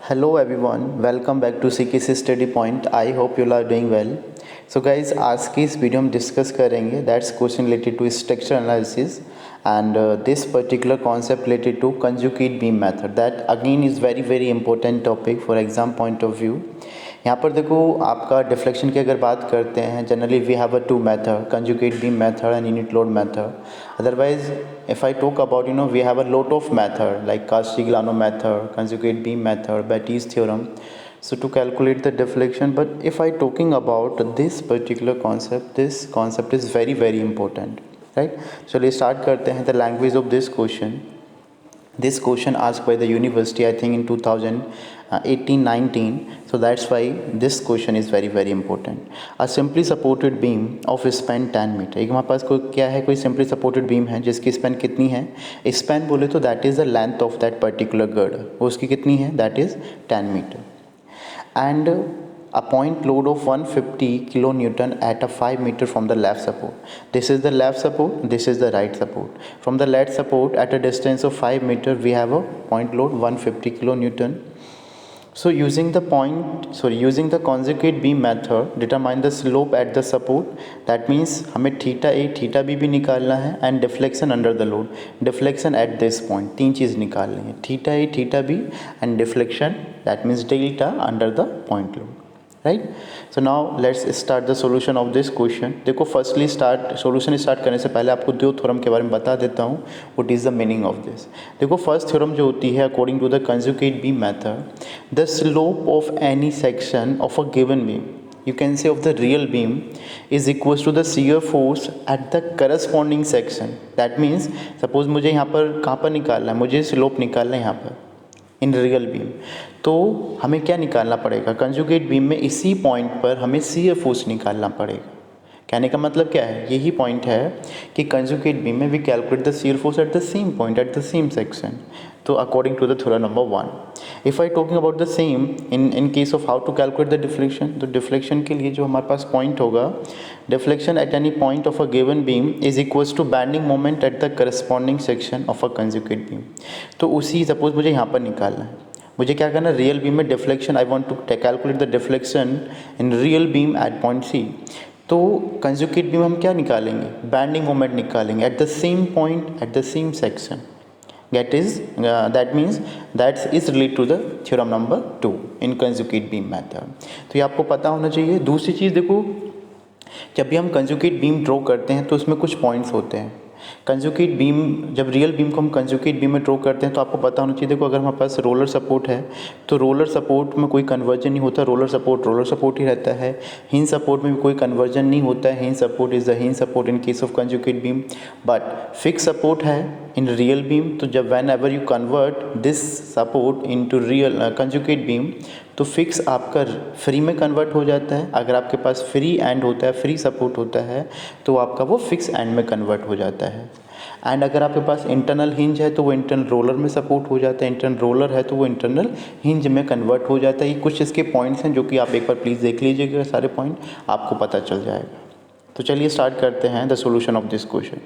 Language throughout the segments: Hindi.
Hello everyone, welcome back to CKC Study Point. I hope you all are doing well. So guys, आज की इस वीडियो में डिस्कस करेंगे that's question related to structure analysis and this particular concept related to conjugate beam method that again is very important topic for exam point of view. यहाँ पर देखो आपका डिफ्लेक्शन की अगर बात करते हैं generally we have a two method conjugate beam method and unit load method otherwise if I talk about we have a lot of method like Castigliano method, conjugate beam method, Betti's theorem so to calculate the deflection. But if I talking about this particular concept, this concept is very important, right? चलिए start करते हैं the language of this question. This question asked by the university I think in 2018-19, so that's why this question is very important. A simply supported beam of span 10 metre, एक हमारे पास कोई क्या है, कोई simply supported beam है जिसकी स्पैन कितनी है, स्पैन बोले तो that is the length of that particular girder, उसकी कितनी है, that is 10 metre and a point load of 150 kilonewton at a 5 meter from the left support. This is the left support, this is the right support. From the left support at a distance of 5 meter we have a point load 150 kilonewton. So using the conjugate beam method determine the slope at the support. That means हमें थीटा ए थीटा बी भी निकालना है and deflection under the load, deflection at this point, तीन चीज़ निकालनी है, theta A theta B and deflection that means delta under the point load, right. So now let's start the solution of this question. देखो फर्स्टली सॉल्यूशन स्टार्ट करने से पहले आपको दो थ्योरम के बारे में बता देता हूँ what is the meaning of this. देखो फर्स्ट थ्योरम जो होती है according to the conjugate beam method, the slope of any section of a given beam, you can say of the real beam, is equals to the shear force at the corresponding section. That means suppose मुझे यहाँ पर कहाँ पर निकालना है, मुझे स्लोप निकालना है यहाँ पर इन रियल बीम, तो हमें क्या निकालना पड़ेगा, कंजुगेट बीम में इसी पॉइंट पर हमें shear force निकालना पड़ेगा. कहने का मतलब क्या है, यही पॉइंट है कि कंजुगेट बीम में we calculate the shear force at the same point at the same section. तो according to the theorem number 1, if I talking about the same in case of how to calculate the deflection, तो डिफ्लेक्शन के लिए जो हमारे पास पॉइंट होगा, deflection at any point of a given beam is equals to bending moment at the corresponding section of a conjugate beam. तो उसी सपोज मुझे यहाँ पर निकालना है, मुझे क्या करना है, रियल बीम में deflection, I want to calculate the deflection in real beam at point C. तो कंजुगेट बीम हम क्या निकालेंगे, बैंडिंग मोमेंट निकालेंगे at the same point at the same section. That means that is related to the theorem number 2 in conjugate beam method. तो ये आपको पता होना चाहिए. दूसरी चीज़ देखो, जब भी हम कंजुगेट बीम ड्रॉ करते हैं तो उसमें कुछ पॉइंट्स होते हैं. कंजुगेट बीम, जब रियल बीम को हम कंजुगेट बीम में ड्रॉ करते हैं तो आपको पता होना चाहिए, देखो अगर हमारे पास रोलर सपोर्ट है तो रोलर सपोर्ट में कोई कन्वर्जन नहीं होता, रोलर सपोर्ट ही रहता है. हिंज सपोर्ट में भी कोई कन्वर्जन नहीं होता है, hinge support is the hinge support in case of conjugate beam. But fix support है इन रियल बीम, तो जब van ever you convert this support into real conjugate beam, तो फिक्स आपका फ्री में कन्वर्ट हो जाता है. अगर आपके पास फ्री एंड होता है, फ्री सपोर्ट होता है, तो आपका वो फिक्स एंड में कन्वर्ट हो जाता है. एंड अगर आपके पास इंटरनल हिंज है तो वो इंटरनल रोलर में सपोर्ट हो जाता है, इंटरनल रोलर है तो वो इंटरनल हिंज में कन्वर्ट हो जाता है. ये कुछ इसके पॉइंट्स हैं जो कि आप एक बार प्लीज़ देख लीजिएगा, सारे पॉइंट आपको पता चल जाएगा. तो चलिए स्टार्ट करते हैं the solution of this question.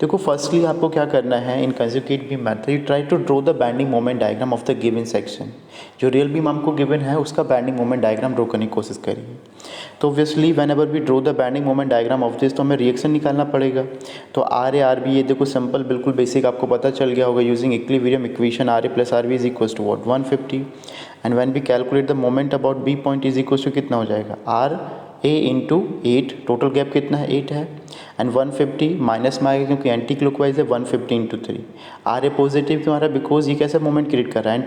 देखो फर्स्टली आपको क्या करना है, in conjugate beam method you try to draw the bending moment diagram of the given section. जो रियल बीम हमको गिवन है उसका बैंडिंग मोमेंट डायग्राम ड्रॉ करने की कोशिश करिए. तो obviously whenever we draw the bending moment diagram of this, तो हमें रिएक्शन निकालना पड़ेगा. तो आर ए आर बी, ये देखो सिंपल बिल्कुल बेसिक आपको पता चल गया होगा. Using equilibrium equation R A plus R B is equals to what 150, and when we calculate the moment about B point is equals to कितना हो जाएगा, R A into 8, total gap कितना है 8 है, एंड 150 माइनस में आएगा क्योंकि एंटी क्लॉकवाइज है 150 इंटू 3. आर ए पॉजिटिव क्यों आ रहा है, बिकॉज ये कैसा मोमेंट क्रिएट कर रहा है,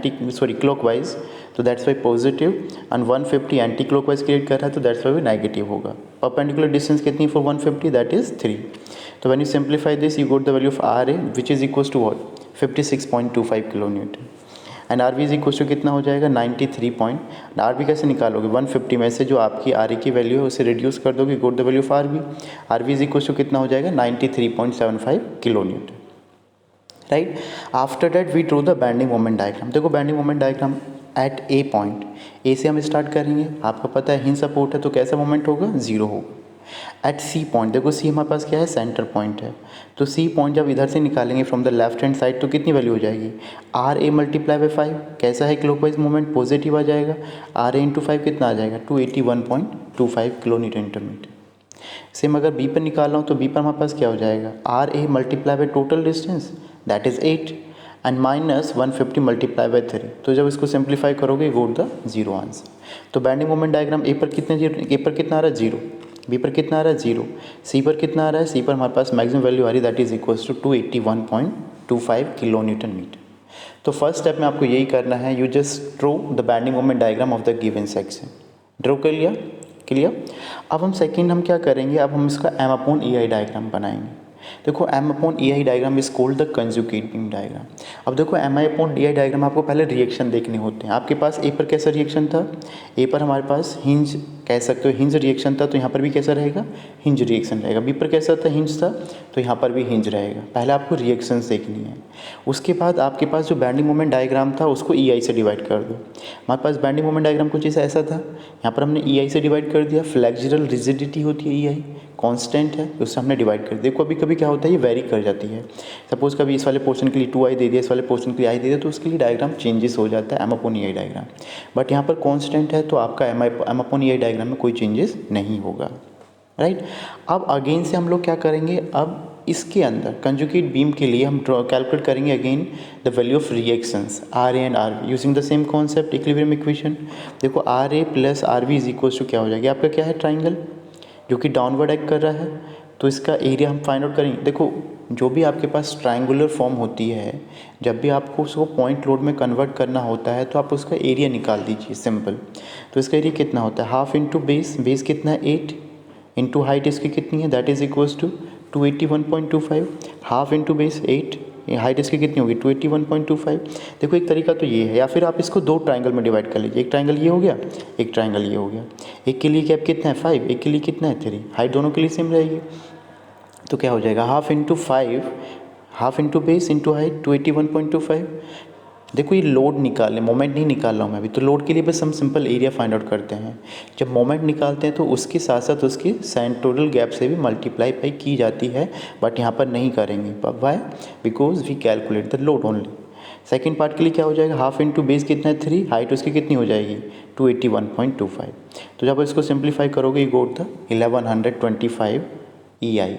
क्लॉकवाइज, तो that's why positive, and 150 anti clockwise create कर रहा है तो दैट्स वाई नेगेटिव होगा. परपेंडिकुलर डिस्टेंस कितनी फॉर 150, दैट इज 3. तो when you simplify this you got the value of R A which is equals to what 56.25 kilo newton, and R B is equal to कितना हो जाएगा 93 पॉइंट. आर बी कैसे निकालोगे, 150 में से जो आपकी आर ए की वैल्यू है उसे रिड्यूस कर दोगे, got the value of R B. R B is equal to कितना हो जाएगा 93.75 kilo newton, right. After that we draw the bending moment diagram. देखो bending moment diagram at A point, A से हम स्टार्ट करेंगे. आपको पता है हिंज सपोर्ट है तो कैसा मोमेंट होगा, जीरो होगा. एट सी पॉइंट, देखो सी हमारे पास क्या है, सेंटर पॉइंट है, तो सी पॉइंट जब इधर से निकालेंगे from the left hand side तो कितनी वैल्यू हो जाएगी, आर ए मल्टीप्लाई बाई 5, कैसा है क्लॉकवाइज मूवमेंट, पॉजिटिव आ जाएगा, आर ए इंटू 5 कितना आ जाएगा 281.25 kilo newton into metre. Same अगर बी पर निकाल रहा हूँ तो बी पर हमारे पास क्या हो जाएगा, R A multiply by total distance that is 8 and minus 150 multiply by 3, तो जब इसको सिंप्लीफाई करोगे गो द जीरो आंसर। तो बैंडिंग मोमेंट डायग्राम ए पर कितने जीरो, ए पर कितना आ रहा है 0, बी पर कितना आ रहा है 0, सी पर कितना आ रहा है, सी पर हमारे पास मैक्सिमम वैल्यू आ रही है that is equals to 281.25 kilo newton metre. तो फर्स्ट स्टेप में आपको यही करना है, you just draw the bending moment diagram of the given section, draw कर लिया, क्लियर। अब हम क्या करेंगे, अब हम इसका M upon E I diagram बनाएंगे। देखो M upon E I diagram is called the conjugate beam diagram. अब देखो M I upon D I diagram आपको पहले रिएक्शन देखने होते हैं। आपके पास ए पर कैसा रिएक्शन था, ए पर हमारे पास हिंज कह सकते हो हिंज रिएक्शन था, तो यहाँ पर भी कैसा रहेगा, हिंज रिएक्शन रहेगा। बी पर कैसा था, हिंज था, तो यहाँ पर भी हिंज रहेगा। पहले आपको रिएक्शंस देखनी है, उसके बाद आपके पास जो बैंडिंग मोमेंट डायग्राम था उसको ई आई से डिवाइड कर दो। हमारे पास बैंडिंग मोमेंट डायग्राम कुछ ऐसा था, यहाँ पर हमने ई आई से डिवाइड कर दिया। फ्लेक्सुरल रिजिडिटी होती है ई आई, कांस्टेंट है, उससे हमने डिवाइड कर दिया। देखो कभी कभी क्या होता है, ये वेरी कर जाती है। सपोज कभी इस वाले पोर्शन के लिए 2i दे दिया, इस वाले पोर्शन के लिए i दे दिया, तो उसके लिए डायग्राम चेंजेस हो जाता है M upon E I diagram. But यहाँ पर कांस्टेंट है, तो आपका M upon E I diagram में कोई चेंजेस नहीं होगा, राइट। अब अगेन से हम लोग क्या करेंगे, अब इसके अंदर कंजुगेट बीम के लिए हम कैलकुलेट करेंगे again the value of reactions R A and R B using the same concept equilibrium equation. देखो R A plus R B is equal to क्या हो जाएगा, आपका क्या है ट्राइंगल जो कि डाउनवर्ड एक्ट कर रहा है, तो इसका एरिया हम फाइंड आउट करेंगे। देखो जो भी आपके पास ट्राइंगुलर फॉर्म होती है, जब भी आपको उसको पॉइंट लोड में कन्वर्ट करना होता है तो आप उसका एरिया निकाल दीजिए, सिंपल। तो इसका एरिया कितना होता है, हाफ इंटू बेस, बेस कितना है 8, इंटू हाइट इसकी कितनी है that is equals to 281.25, half into base 8, height इसकी कितनी होगी 281.25। देखो एक तरीका तो ये है, या फिर आप इसको दो ट्राइंगल में डिवाइड कर लीजिए, एक ट्राइंगल ये हो गया, एक ट्राइंगल ये हो गया। एक के लिए गैप कितना है 5, एक के लिए कितना है 3, हाइट दोनों के लिए सेम रहेगी। तो क्या हो जाएगा half into 5, half into base into height 281.25। देखो ये लोड निकालें, मोमेंट नहीं निकाल रहा हूँ मैं अभी, तो लोड के लिए बस हम सिंपल एरिया फाइंड आउट करते हैं। जब मोमेंट निकालते हैं तो उसके साथ साथ उसकी सेंट्रोइडल गैप से भी मल्टीप्लाई की जाती है, बट यहाँ पर नहीं करेंगे। Why, because we calculate the load only. Second part के लिए क्या हो जाएगा, हाफ इंटू बेस कितना है 3, हाइट उसकी कितनी हो जाएगी 281.25। तो जब इसको सिंप्लीफाई करोगे ये गोट the 1125 E I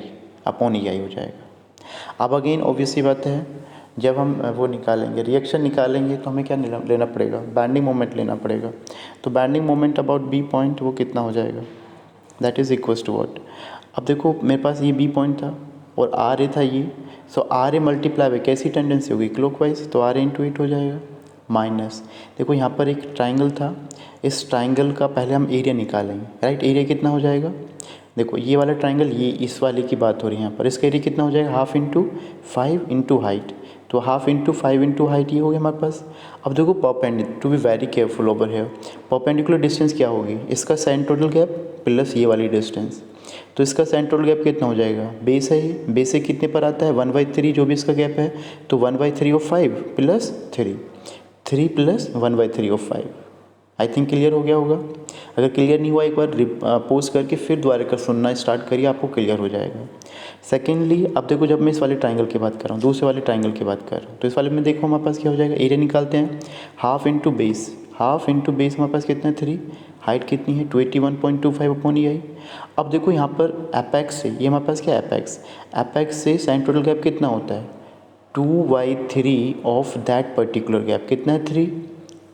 upon E आई हो जाएगा। अब अगेन ऑब्वियसली बात है, जब हम वो निकालेंगे रिएक्शन निकालेंगे तो हमें क्या लेना पड़ेगा, बैंडिंग मोमेंट लेना पड़ेगा। तो bending moment about B point वो कितना हो जाएगा, that is equals to what. अब देखो मेरे पास ये बी पॉइंट था और आर ए था ये, सो आर ए मल्टीप्लाई बाई कैसी टेंडेंसी होगी क्लॉकवाइज, तो आर ए इंटू 8 हो जाएगा माइनस। देखो यहाँ पर एक ट्राइंगल था, इस ट्राइंगल का पहले हम एरिया निकालेंगे, राइट। एरिया कितना हो जाएगा, देखो ये वाला ट्राइंगल, ये इस वाले की बात हो रही है यहाँ पर, इसका एरिया कितना हो जाएगा हाफ इंटू 5 इंटू हाइट, तो हाफ इंटू 5 इंटू हाइट ये हो गया हमारे पास। अब देखो perpendicular, to be very careful over here, perpendicular distance क्या होगी, इसका सेंट्रोइडल गैप प्लस ये वाली डिस्टेंस। तो इसका सेंट्रोइडल गैप कितना हो जाएगा, बेस है ये, बेस से कितने पर आता है 1/3 जो भी इसका गैप है, तो 1/3 of 5 plus 3 plus 1/3 of 5। I think clear हो गया होगा। अगर क्लियर नहीं हुआ एक बार पोज करके फिर दोबारा कर सुनना स्टार्ट करिए, आपको क्लियर हो जाएगा। सेकेंडली अब देखो जब मैं इस वाले ट्राइंगल की बात कर रहा हूँ, दूसरे वाले ट्राइंगल की बात कर रहा हूँ, तो इस वाले में देखो हमारे पास क्या हो जाएगा, एरिया निकालते हैं, half into base, half into base हमारे पास कितना है 3, हाइट कितनी है 281.25 अपॉन ई आई। अब देखो यहाँ पर एपेक्स से, ये हमारे पास क्या है एपेक्स से सेंट्रोइडल गैप कितना होता है 2/3 ऑफ दैट पर्टिकुलर गैप, कितना है 3,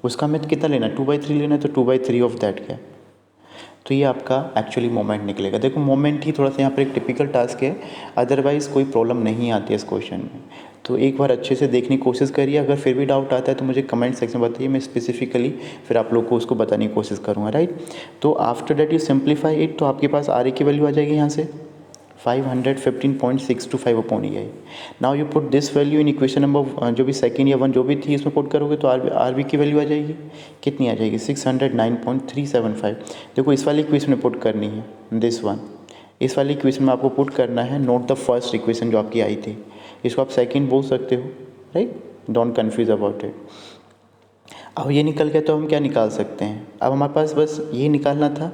उसका हमें कितना लेना है 2/3 लेना है, तो 2/3 ऑफ दैट गैप। तो ये आपका एक्चुअली मोमेंट निकलेगा। देखो मोमेंट ही थोड़ा सा यहाँ पर एक टिपिकल टास्क है, अदरवाइज़ कोई प्रॉब्लम नहीं आती है इस क्वेश्चन में। तो एक बार अच्छे से देखने की कोशिश करिए, अगर फिर भी डाउट आता है तो मुझे कमेंट सेक्शन में बताइए, मैं स्पेसिफिकली फिर आप लोग को उसको बताने की कोशिश करूँगा, राइट। तो after that you simplify it, तो आपके पास आर ए की वैल्यू आ जाएगी यहाँ से 515.625 upon E I. Now you put this value in equation number जो भी सेकंड या वन जो भी थी इसमें पुट करोगे तो आर बी की वैल्यू आ जाएगी, कितनी आ जाएगी 609.375। देखो इस वाली इक्वेशन में पुट करनी है, दिस वन, इस वाली इक्वेशन में आपको पुट करना है, नोट द फर्स्ट इक्वेशन जो आपकी आई थी, इसको आप सेकंड बोल सकते हो, right, don't confuse about it. अब ये निकल गया तो हम क्या निकाल सकते हैं, अब हमारे पास बस ये निकालना था।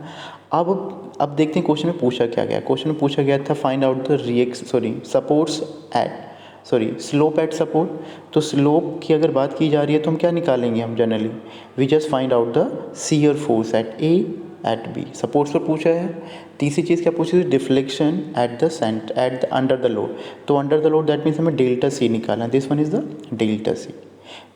अब देखते हैं क्वेश्चन में पूछा क्या गया। क्वेश्चन में पूछा गया था find out the supports at slope at support. तो स्लोप की अगर बात की जा रही है तो हम क्या निकालेंगे, हम generally we just find out the shear force at A at B. Supports पर पूछा है। तीसरी चीज़ क्या पूछी थी, deflection at the under the load. तो under the load that means हमें डेल्टा सी निकालना है, this one is the delta C.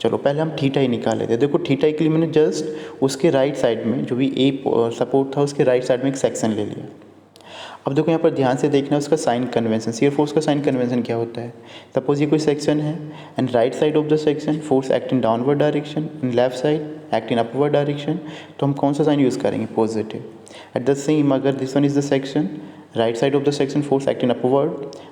चलो पहले हम थीटा ही निकाल लेते हैं। देखो थीटा के लिए मैंने जस्ट उसके राइट साइड में जो भी ए सपोर्ट था उसके राइट साइड में एक सेक्शन ले लिया। अब देखो यहाँ पर ध्यान से देखना है उसका साइन कन्वेंशन, शियर फोर्स का साइन कन्वेंशन क्या होता है। सपोज ये कोई सेक्शन है and right side of the section force act in downward direction and left side act in upward direction, तो हम कौन सा साइन यूज़ करेंगे, पॉजिटिव। एट द सेम अगर this one is the section, right side of the section force act in upward,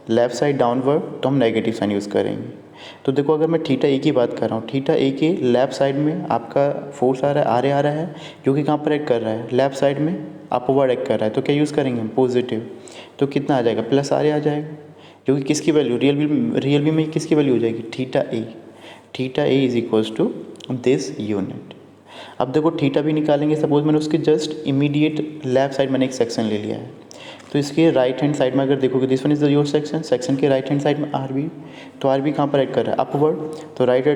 left side downward, तो हम नेगेटिव साइन यूज़ करेंगे। तो देखो अगर मैं थीटा ए की बात कर रहा हूँ, थीटा ए के लेफ्ट साइड में आपका फोर्स आ रहा है जो कि कहाँ पर एक्ट कर रहा है, लेफ्ट साइड में अपवर्ड एक्ट कर रहा है। तो क्या यूज़ करेंगे हम, पॉजिटिव। तो कितना आ जाएगा, प्लस आर ए आ जाएगा, जो कि किसकी वैल्यू, रियल बी में किसकी वैल्यू हो जाएगी, theta A is equals to this unit. अब देखो थीटा भी निकालेंगे। सपोज मैंने उसके जस्ट इमीडिएट लेफ्ट साइड मैंने एक सेक्शन ले लिया है, तो इसके राइट हैंड साइड में अगर देखोगे this one is the your section के राइट हैंड साइड में आर बी, तो आर बी कहाँ पर एक्ट कर रहा है, अपवर्ड। तो राइट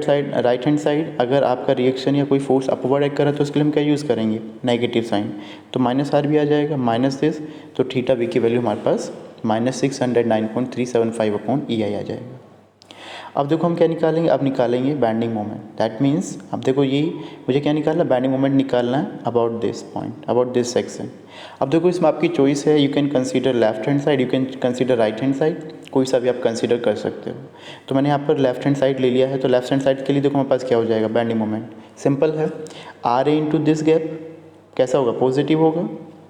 हैंड साइड अगर आपका रिएक्शन या कोई फोर्स अपवर्ड एक्ट कर रहा है तो उसके लिए हम क्या यूज़ करेंगे, नेगेटिव साइन। तो माइनस आर बी आ जाएगा, माइनस दिस, तो थीटा बी की वैल्यू हमारे पास -609.375/EI आ जाएगा। अब देखो हम क्या निकालेंगे, अब निकालेंगे बैंडिंग मोमेंट। दैट मीन्स अब देखो ये मुझे क्या निकालना है, बैंडिंग मोमेंट निकालना है about this point, about this section. अब देखो इसमें आपकी चॉइस है, you can consider left hand side, you can consider right hand side, कोई सा भी आप कंसीडर कर सकते हो। तो मैंने यहाँ पर लेफ्ट हैंड साइड ले लिया है, तो लेफ्ट हैंड साइड के लिए देखो हमारे पास क्या हो जाएगा, बैंडिंग मोमेंट सिंपल है, R A into this gap कैसा होगा, पॉजिटिव होगा।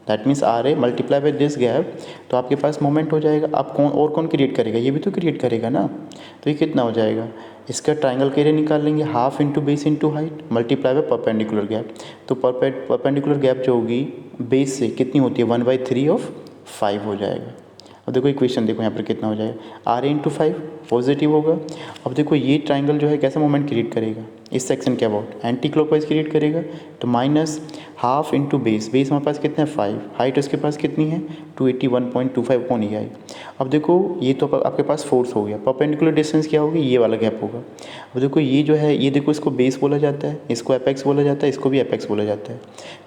That means R A multiply by this gap, तो आपके पास मोमेंट हो जाएगा। अब कौन क्रिएट करेगा, ये भी तो क्रिएट करेगा ना। तो ये कितना हो जाएगा, इसका ट्राइंगल का एरिया निकाल लेंगे, half into base into height multiply by perpendicular gap. तो परपेंडिकुलर गैप जो होगी बेस से कितनी होती है, 1/3/5 हो जाएगा। अब देखो इक्वेशन देखो यहाँ पर कितना हो जाएगा, आर ए इंटू 5 पॉजिटिव होगा। अब देखो ये ट्राइंगल जो है कैसा मोमेंट क्रिएट करेगा, इस सेक्शन के अबाउट एंटी क्लॉकवाइज क्रिएट करेगा। तो माइनस हाफ इंटू बेस हमारे पास कितना है 5, हाइट उसके पास कितनी है 281.25/EI। अब देखो ये तो आपके पास फोर्स हो गया, परपेंडिकुलर डिस्टेंस क्या होगी, ये वाला गैप होगा। अब देखो ये जो है, ये देखो इसको बेस बोला जाता है, इसको एपेक्स बोला जाता है, इसको भी एपेक्स बोला जाता है।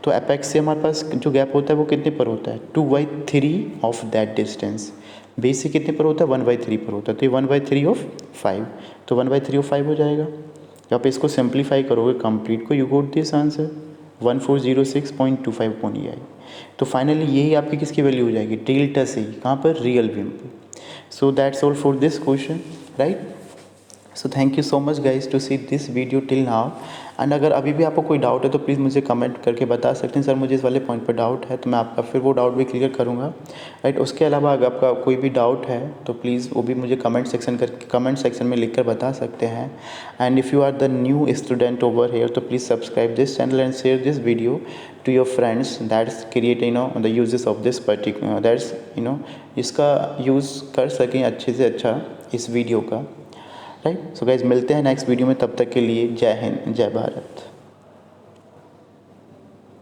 तो एपेक्स से हमारे पास जो गैप होता है वो कितने पर होता है, 2/3 ऑफ दैट डिस्टेंस। बेस से कितने पर होता है, 1/3 पर होता है। तो ये 1/3/5, तो 1/3/5 हो जाएगा। जब आप इसको सिंप्लीफाई करोगे कंप्लीट को, you got this answer 1406.25/EI। तो फाइनली यही आपकी किसकी वैल्यू हो जाएगी, डेल्टा सी, कहाँ पर, रियल बीम पर। So that's all for this question, right. So thank you so much guys to see this video till now. And अगर अभी भी आपको कोई डाउट है तो प्लीज़ मुझे कमेंट करके बता सकते हैं, सर मुझे इस वाले पॉइंट पर डाउट है, तो मैं आपका फिर वो डाउट भी क्लियर करूँगा, राइट। उसके अलावा अगर आपका कोई भी डाउट है तो प्लीज़ वो भी मुझे कमेंट सेक्शन में लिख कर बता सकते हैं। And if you are the new student over here तो please subscribe this channel and share this video to your friends that's create the uses of this particular that's इसका यूज़ कर सकें अच्छे से अच्छा इस वीडियो का, राइट। सो गाइज मिलते हैं नेक्स्ट वीडियो में, तब तक के लिए जय हिंद जय भारत।